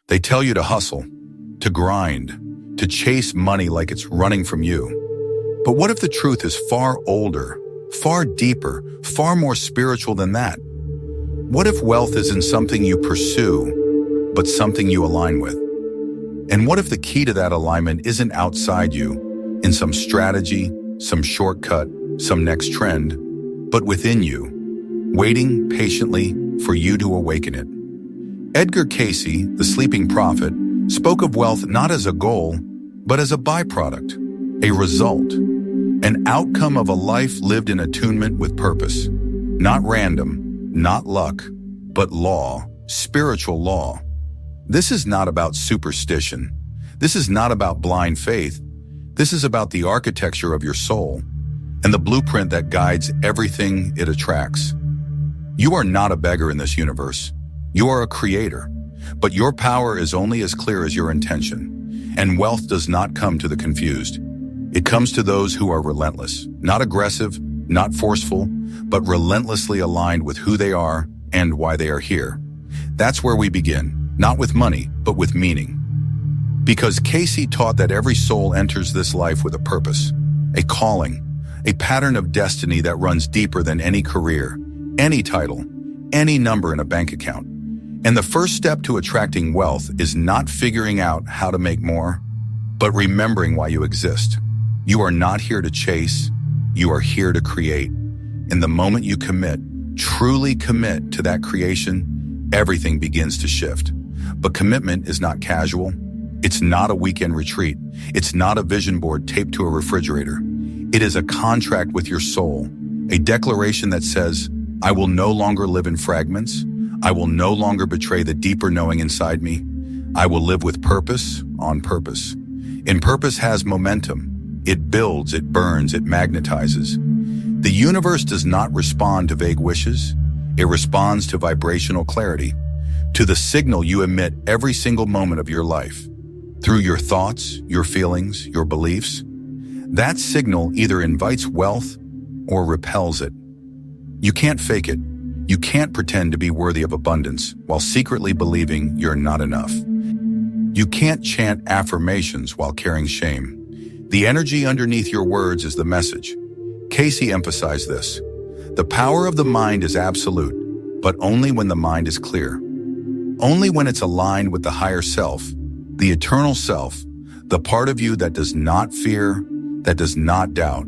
They tell you to hustle, to grind, to chase money like it's running from you. But what if the truth is far older, far deeper, far more spiritual than that? What if wealth isn't something you pursue, but something you align with? And what if the key to that alignment isn't outside you, in some strategy, some shortcut, some next trend, but within you, waiting patiently for you to awaken it? Edgar Cayce, the sleeping prophet, spoke of wealth not as a goal, but as a byproduct, a result, an outcome of a life lived in attunement with purpose. Not random, not luck, but law, spiritual law. This is not about superstition. This is not about blind faith. This is about the architecture of your soul and the blueprint that guides everything it attracts. You are not a beggar in this universe. You are a creator, but your power is only as clear as your intention. And wealth does not come to the confused. It comes to those who are relentless, not aggressive, not forceful, but relentlessly aligned with who they are and why they are here. That's where we begin, not with money, but with meaning. Because Cayce taught that every soul enters this life with a purpose, a calling, a pattern of destiny that runs deeper than any career, any title, any number in a bank account. And the first step to attracting wealth is not figuring out how to make more, but remembering why you exist. You are not here to chase, you are here to create. And the moment you commit, truly commit to that creation, everything begins to shift. But commitment is not casual. It's not a weekend retreat. It's not a vision board taped to a refrigerator. It is a contract with your soul, a declaration that says, I will no longer live in fragments. I will no longer betray the deeper knowing inside me. I will live with purpose on purpose. And purpose has momentum. It builds, it burns, it magnetizes. The universe does not respond to vague wishes. It responds to vibrational clarity, to the signal you emit every single moment of your life. Through your thoughts, your feelings, your beliefs. That signal either invites wealth or repels it. You can't fake it. You can't pretend to be worthy of abundance while secretly believing you're not enough. You can't chant affirmations while carrying shame. The energy underneath your words is the message. Cayce emphasized this. The power of the mind is absolute, but only when the mind is clear. Only when it's aligned with the higher self, the eternal self, the part of you that does not fear, that does not doubt,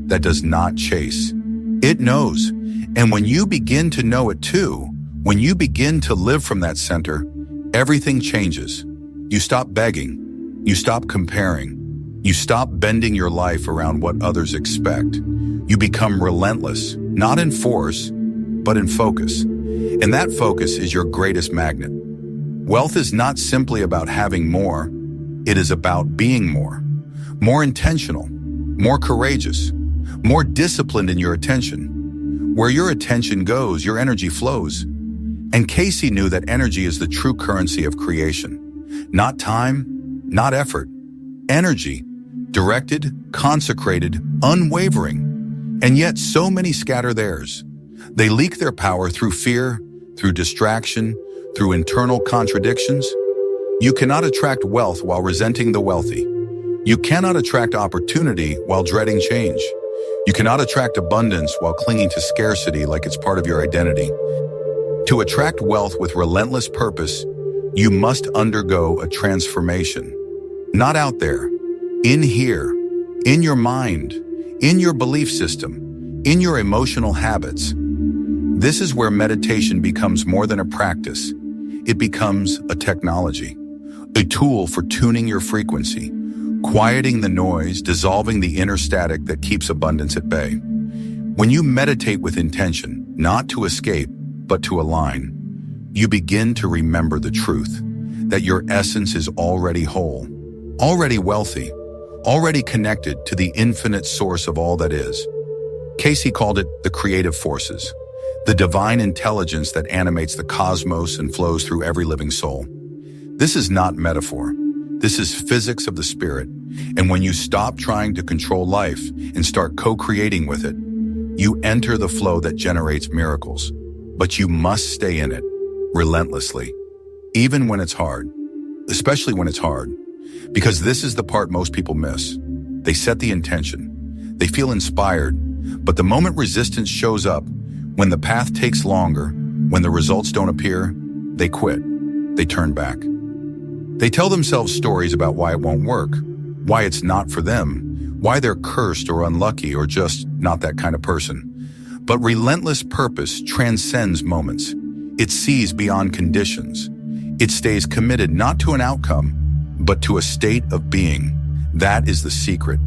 that does not chase. It knows. And when you begin to know it too, when you begin to live from that center, everything changes. You stop begging. You stop comparing. You stop bending your life around what others expect. You become relentless, not in force, but in focus. And that focus is your greatest magnet. Wealth is not simply about having more. It is about being more intentional, more courageous, more disciplined in your attention. Where your attention goes, your energy flows. And Cayce knew that energy is the true currency of creation. Not time, not effort. Energy, directed, consecrated, unwavering. And yet so many scatter theirs. They leak their power through fear, through distraction, through internal contradictions. You cannot attract wealth while resenting the wealthy. You cannot attract opportunity while dreading change. You cannot attract abundance while clinging to scarcity like it's part of your identity. To attract wealth with relentless purpose, you must undergo a transformation. Not out there, in here, in your mind, in your belief system, in your emotional habits. This is where meditation becomes more than a practice. It becomes a technology, a tool for tuning your frequency, quieting the noise, dissolving the inner static that keeps abundance at bay. When you meditate with intention, not to escape, but to align, you begin to remember the truth, that your essence is already whole, already wealthy, already connected to the infinite source of all that is. Cayce called it the creative forces, the divine intelligence that animates the cosmos and flows through every living soul. This is not metaphor. This is physics of the spirit. And when you stop trying to control life and start co-creating with it, you enter the flow that generates miracles. But you must stay in it, relentlessly, even when it's hard, especially when it's hard. Because this is the part most people miss. They set the intention. They feel inspired. But the moment resistance shows up, when the path takes longer, when the results don't appear, they quit. They turn back. They tell themselves stories about why it won't work, why it's not for them, why they're cursed or unlucky or just not that kind of person. But relentless purpose transcends moments. It sees beyond conditions. It stays committed not to an outcome, but to a state of being. That is the secret.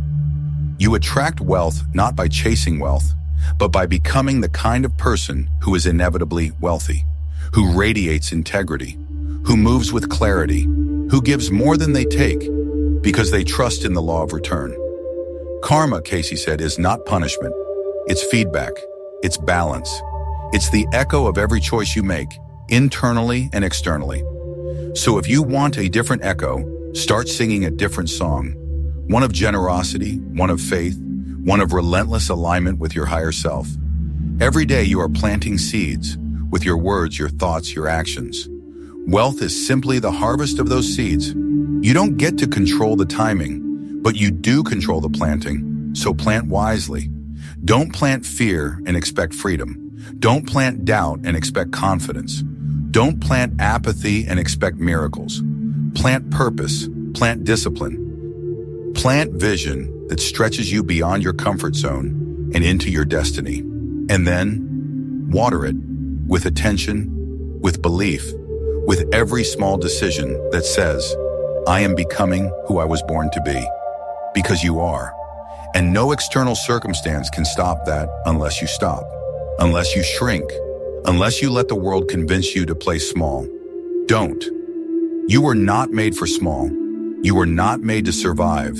You attract wealth not by chasing wealth, but by becoming the kind of person who is inevitably wealthy, who radiates integrity, who moves with clarity, who gives more than they take, because they trust in the law of return. Karma, Cayce said, is not punishment. It's feedback. It's balance. It's the echo of every choice you make, internally and externally. So if you want a different echo, start singing a different song. One of generosity, one of faith, one of relentless alignment with your higher self. Every day you are planting seeds with your words, your thoughts, your actions. Wealth is simply the harvest of those seeds. You don't get to control the timing, but you do control the planting. So plant wisely. Don't plant fear and expect freedom. Don't plant doubt and expect confidence. Don't plant apathy and expect miracles. Plant purpose, plant discipline. Plant vision that stretches you beyond your comfort zone and into your destiny. And then water it with attention, with belief, with every small decision that says, I am becoming who I was born to be. Because you are. And no external circumstance can stop that unless you stop, unless you shrink, unless you let the world convince you to play small. Don't. You were not made for small. You were not made to survive.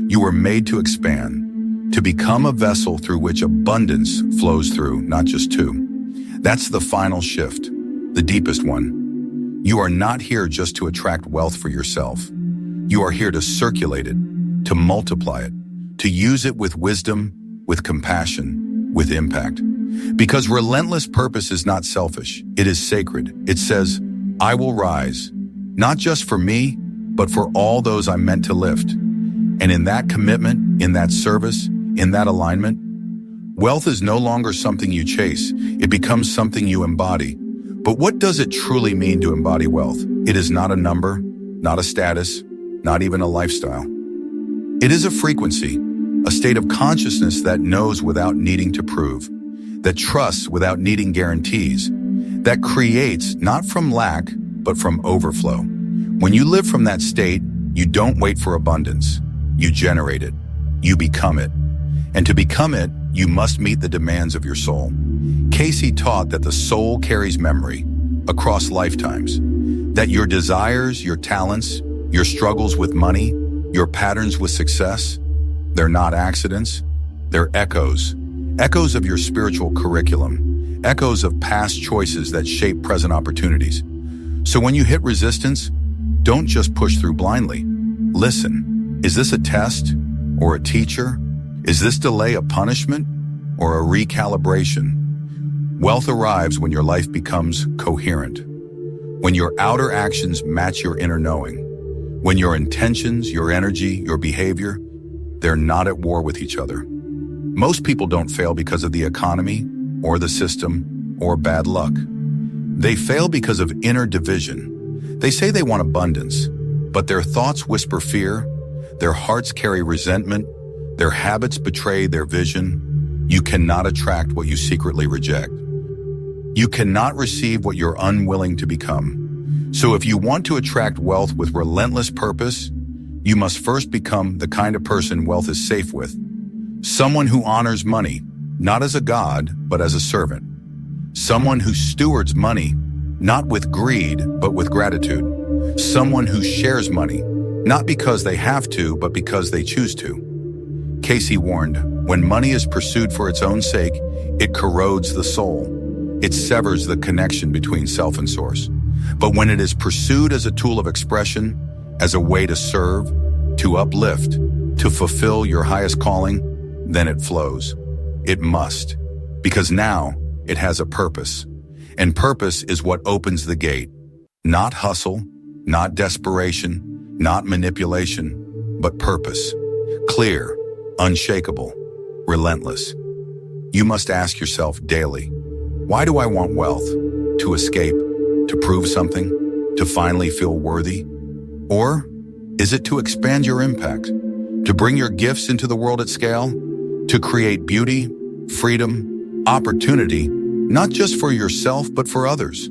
You were made to expand, to become a vessel through which abundance flows through, not just to. That's the final shift, the deepest one. You are not here just to attract wealth for yourself. You are here to circulate it, to multiply it, to use it with wisdom, with compassion, with impact. Because relentless purpose is not selfish, it is sacred. It says, I will rise, not just for me, but for all those I'm meant to lift. And in that commitment, in that service, in that alignment, wealth is no longer something you chase. It becomes something you embody. But what does it truly mean to embody wealth? It is not a number, not a status, not even a lifestyle. It is a frequency, a state of consciousness that knows without needing to prove, that trusts without needing guarantees, that creates not from lack, but from overflow. When you live from that state, you don't wait for abundance. You generate it. You become it. And to become it, you must meet the demands of your soul. Cayce taught that the soul carries memory across lifetimes, that your desires, your talents, your struggles with money, your patterns with success, they're not accidents, they're echoes. Echoes of your spiritual curriculum, echoes of past choices that shape present opportunities. So when you hit resistance, don't just push through blindly. Listen, is this a test or a teacher? Is this delay a punishment or a recalibration? Wealth arrives when your life becomes coherent, when your outer actions match your inner knowing, when your intentions, your energy, your behavior, they're not at war with each other. Most people don't fail because of the economy or the system or bad luck. They fail because of inner division. They say they want abundance, but their thoughts whisper fear, their hearts carry resentment, their habits betray their vision. You cannot attract what you secretly reject. You cannot receive what you're unwilling to become. So if you want to attract wealth with relentless purpose, you must first become the kind of person wealth is safe with. Someone who honors money, not as a god, but as a servant. Someone who stewards money, not with greed, but with gratitude. Someone who shares money, not because they have to, but because they choose to. Cayce warned, when money is pursued for its own sake, it corrodes the soul. It severs the connection between self and source. But when it is pursued as a tool of expression, as a way to serve, to uplift, to fulfill your highest calling, then it flows. It must, because now it has a purpose. And purpose is what opens the gate. Not hustle, Not desperation, not manipulation, but purpose. Clear, unshakable, relentless. You must ask yourself daily, why do I want wealth? To escape? To prove something? To finally feel worthy? Or is it to expand your impact? To bring your gifts into the world at scale? To create beauty, freedom, opportunity, not just for yourself, but for others?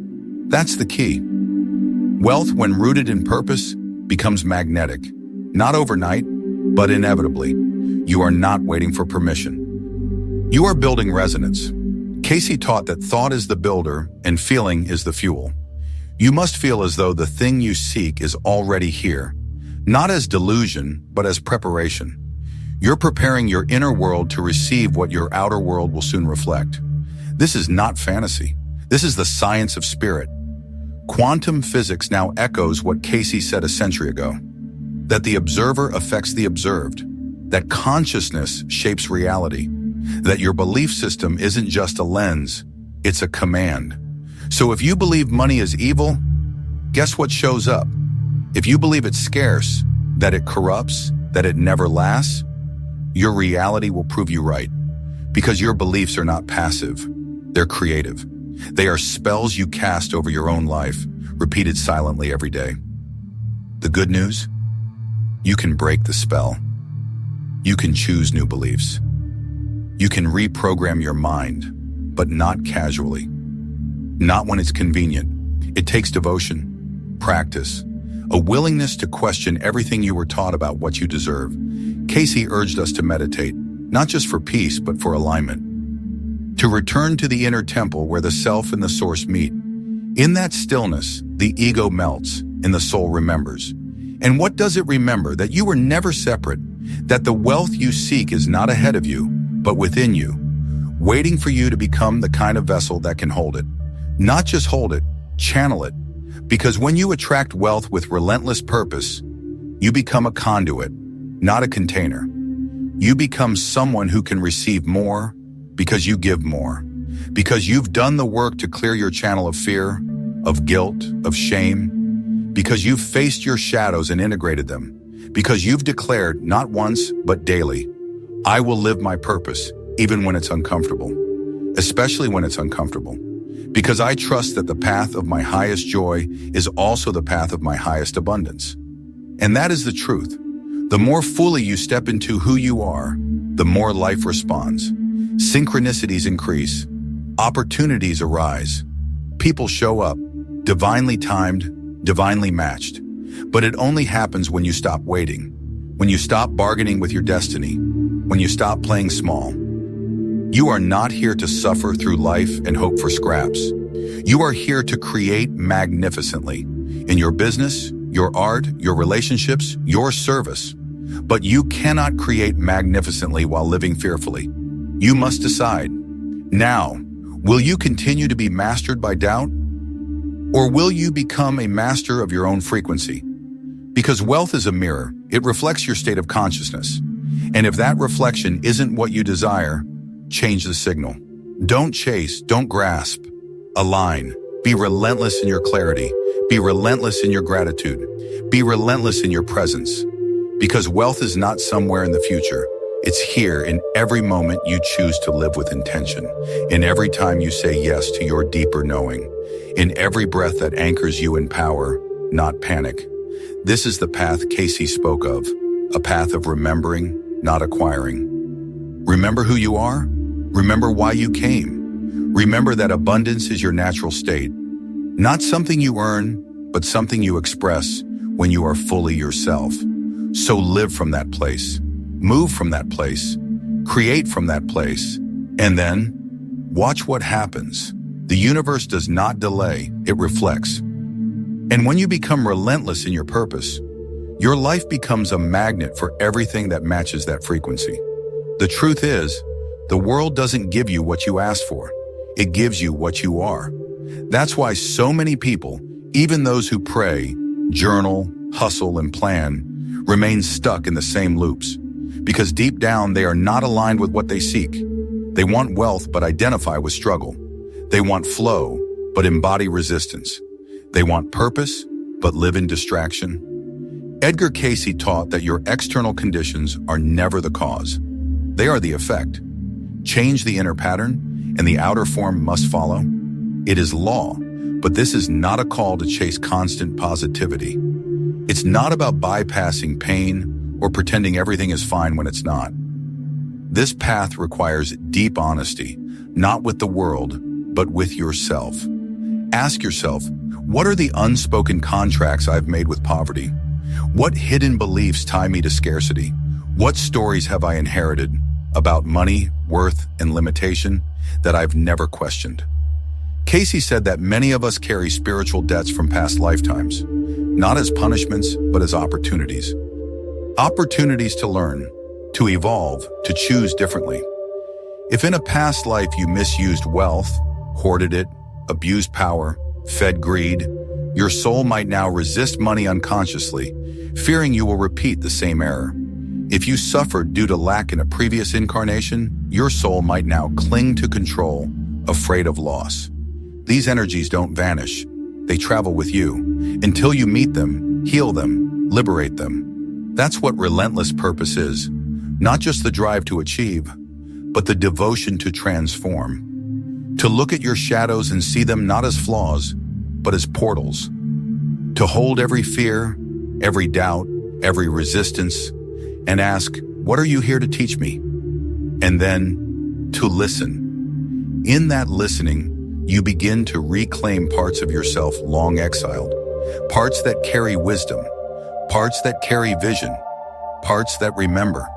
That's the key. Wealth, when rooted in purpose, becomes magnetic. Not overnight, but inevitably. You are not waiting for permission. You are building resonance. Cayce taught that thought is the builder and feeling is the fuel. You must feel as though the thing you seek is already here, not as delusion, but as preparation. You're preparing your inner world to receive what your outer world will soon reflect. This is not fantasy. This is the science of spirit. Quantum physics now echoes what Cayce said a century ago, that the observer affects the observed, that consciousness shapes reality, that your belief system isn't just a lens, it's a command. So if you believe money is evil, guess what shows up? If you believe it's scarce, that it corrupts, that it never lasts, your reality will prove you right, because your beliefs are not passive, they're creative. They are spells you cast over your own life, repeated silently every day. The good news? You can break the spell. You can choose new beliefs. You can reprogram your mind, but not casually. Not when it's convenient. It takes devotion, practice, a willingness to question everything you were taught about what you deserve. Cayce urged us to meditate, not just for peace, but for alignment. To return to the inner temple where the self and the source meet. In that stillness, the ego melts and the soul remembers. And what does it remember? That you were never separate, that the wealth you seek is not ahead of you, but within you, waiting for you to become the kind of vessel that can hold it. Not just hold it, channel it. Because when you attract wealth with relentless purpose, you become a conduit, not a container. You become someone who can receive more, because you give more, because you've done the work to clear your channel of fear, of guilt, of shame, because you've faced your shadows and integrated them, because you've declared not once, but daily, I will live my purpose, even when it's uncomfortable, especially when it's uncomfortable, because I trust that the path of my highest joy is also the path of my highest abundance. And that is the truth. The more fully you step into who you are, the more life responds. Synchronicities increase, opportunities arise, people show up, divinely timed, divinely matched. But it only happens when you stop waiting, when you stop bargaining with your destiny, when you stop playing small. You are not here to suffer through life and hope for scraps. You are here to create magnificently in your business, your art, your relationships, your service. But you cannot create magnificently while living fearfully. You must decide. Now, will you continue to be mastered by doubt? Or will you become a master of your own frequency? Because wealth is a mirror. It reflects your state of consciousness. And if that reflection isn't what you desire, change the signal. Don't chase, don't grasp. Align. Be relentless in your clarity. Be relentless in your gratitude. Be relentless in your presence. Because wealth is not somewhere in the future. It's here in every moment you choose to live with intention, in every time you say yes to your deeper knowing, in every breath that anchors you in power, not panic. This is the path Cayce spoke of, a path of remembering, not acquiring. Remember who you are. Remember why you came. Remember that abundance is your natural state, not something you earn, but something you express when you are fully yourself. So live from that place. Move from that place, create from that place, and then watch what happens. The universe does not delay, it reflects. And when you become relentless in your purpose, your life becomes a magnet for everything that matches that frequency. The truth is, the world doesn't give you what you ask for. It gives you what you are. That's why so many people, even those who pray, journal, hustle, and plan, remain stuck in the same loops. Because deep down, they are not aligned with what they seek. They want wealth, but identify with struggle. They want flow, but embody resistance. They want purpose, but live in distraction? Edgar Cayce taught that your external conditions are never the cause. They are the effect. Change the inner pattern, and the outer form must follow. It is law, but this is not a call to chase constant positivity. It's not about bypassing pain or pretending everything is fine when it's not. This path requires deep honesty, not with the world, but with yourself. Ask yourself, what are the unspoken contracts I've made with poverty? What hidden beliefs tie me to scarcity? What stories have I inherited about money, worth, and limitation that I've never questioned? Cayce said that many of us carry spiritual debts from past lifetimes, not as punishments, but as opportunities. Opportunities to learn, to evolve, to choose differently. If in a past life you misused wealth, hoarded it, abused power, fed greed, your soul might now resist money unconsciously, fearing you will repeat the same error. If you suffered due to lack in a previous incarnation, your soul might now cling to control, afraid of loss. These energies don't vanish. They travel with you until you meet them, heal them, liberate them. That's what relentless purpose is. Not just the drive to achieve, but the devotion to transform. To look at your shadows and see them not as flaws, but as portals. To hold every fear, every doubt, every resistance, and ask, what are you here to teach me? And then to listen. In that listening, you begin to reclaim parts of yourself long exiled, parts that carry wisdom, parts that carry vision, parts that remember.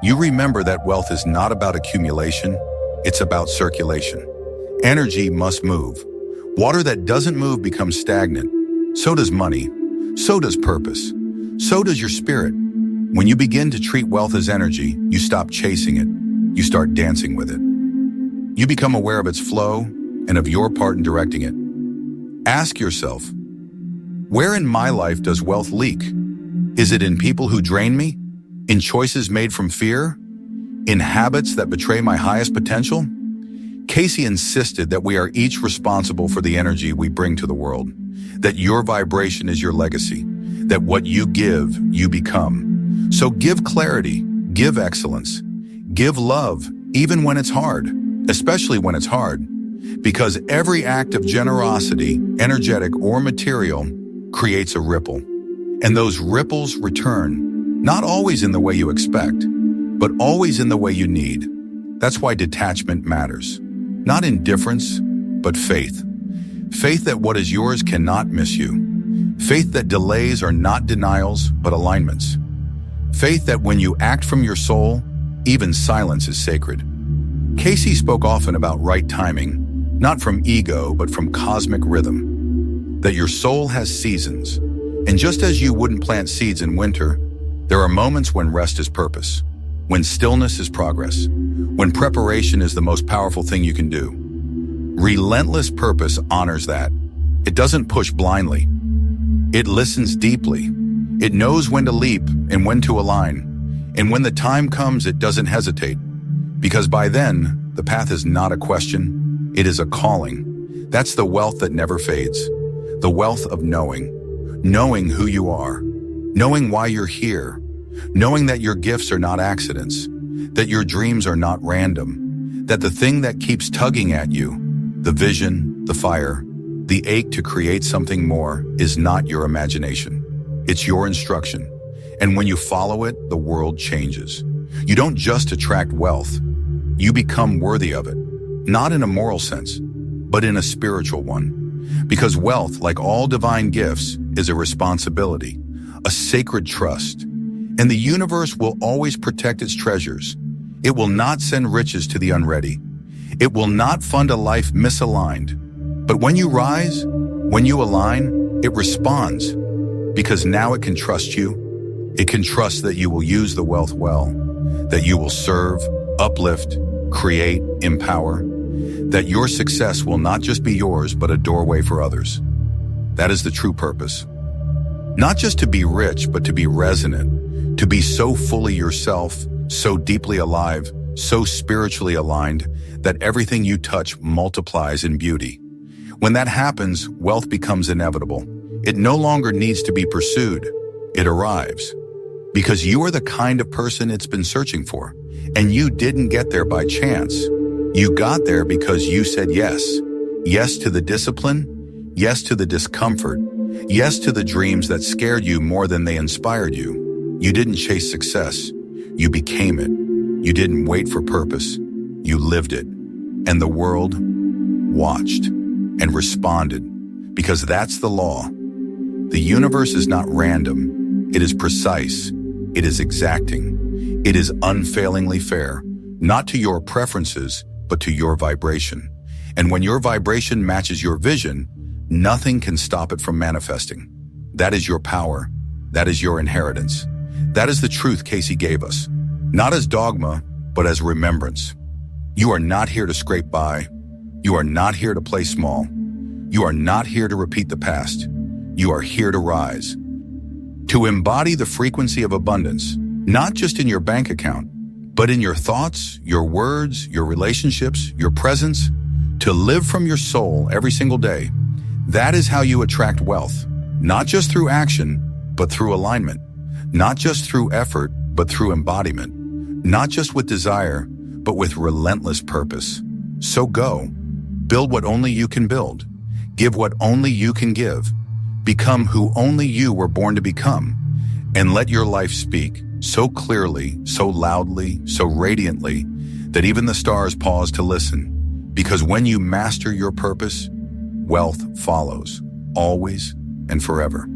You remember that wealth is not about accumulation, it's about circulation. Energy must move. Water that doesn't move becomes stagnant. So does money. So does purpose. So does your spirit. When you begin to treat wealth as energy, you stop chasing it. You start dancing with it. You become aware of its flow and of your part in directing it. Ask yourself, where in my life does wealth leak? Is it in people who drain me? In choices made from fear? In habits that betray my highest potential? Cayce insisted that we are each responsible for the energy we bring to the world, that your vibration is your legacy, that what you give, you become. So give clarity, give excellence, give love, even when it's hard, especially when it's hard, because every act of generosity, energetic or material, creates a ripple. And those ripples return, not always in the way you expect, but always in the way you need. That's why detachment matters. Not indifference, but faith. Faith that what is yours cannot miss you. Faith that delays are not denials, but alignments. Faith that when you act from your soul, even silence is sacred. Cayce spoke often about right timing, not from ego, but from cosmic rhythm. That your soul has seasons. And just as you wouldn't plant seeds in winter, there are moments when rest is purpose, when stillness is progress, when preparation is the most powerful thing you can do. Relentless purpose honors that. It doesn't push blindly. It listens deeply. It knows when to leap and when to align. And when the time comes, it doesn't hesitate. Because by then, the path is not a question, it is a calling. That's the wealth that never fades. The wealth of knowing. Knowing who you are. Knowing why you're here. Knowing that your gifts are not accidents. That your dreams are not random. That the thing that keeps tugging at you, the vision, the fire, the ache to create something more, is not your imagination. It's your instruction. And when you follow it, the world changes. You don't just attract wealth. You become worthy of it. Not in a moral sense, but in a spiritual one. Because wealth, like all divine gifts, is a responsibility, a sacred trust. And the universe will always protect its treasures. It will not send riches to the unready. It will not fund a life misaligned. But when you rise, when you align, it responds. Because now it can trust you. It can trust that you will use the wealth well, that you will serve, uplift, create, empower, that your success will not just be yours, but a doorway for others. That is the true purpose. Not just to be rich, but to be resonant, to be so fully yourself, so deeply alive, so spiritually aligned, that everything you touch multiplies in beauty. When that happens, wealth becomes inevitable. It no longer needs to be pursued. It arrives. Because you are the kind of person it's been searching for. And you didn't get there by chance. You got there because you said yes. Yes to the discipline. Yes to the discomfort. Yes to the dreams that scared you more than they inspired you. You didn't chase success. You became it. You didn't wait for purpose. You lived it. And the world watched and responded, because that's the law. The universe is not random. It is precise. It is exacting. It is unfailingly fair, not to your preferences, but to your vibration. And when your vibration matches your vision, nothing can stop it from manifesting. That is your power. That is your inheritance. That is the truth Cayce gave us, not as dogma, but as remembrance. You are not here to scrape by. You are not here to play small. You are not here to repeat the past. You are here to rise. To embody the frequency of abundance, not just in your bank account, but in your thoughts, your words, your relationships, your presence. To live from your soul every single day. That is how you attract wealth, not just through action, but through alignment. Not just through effort, but through embodiment. Not just with desire, but with relentless purpose. So go. Build what only you can build. Give what only you can give. Become who only you were born to become. And let your life speak so clearly, so loudly, so radiantly, that even the stars pause to listen. Because when you master your purpose, wealth follows, always and forever.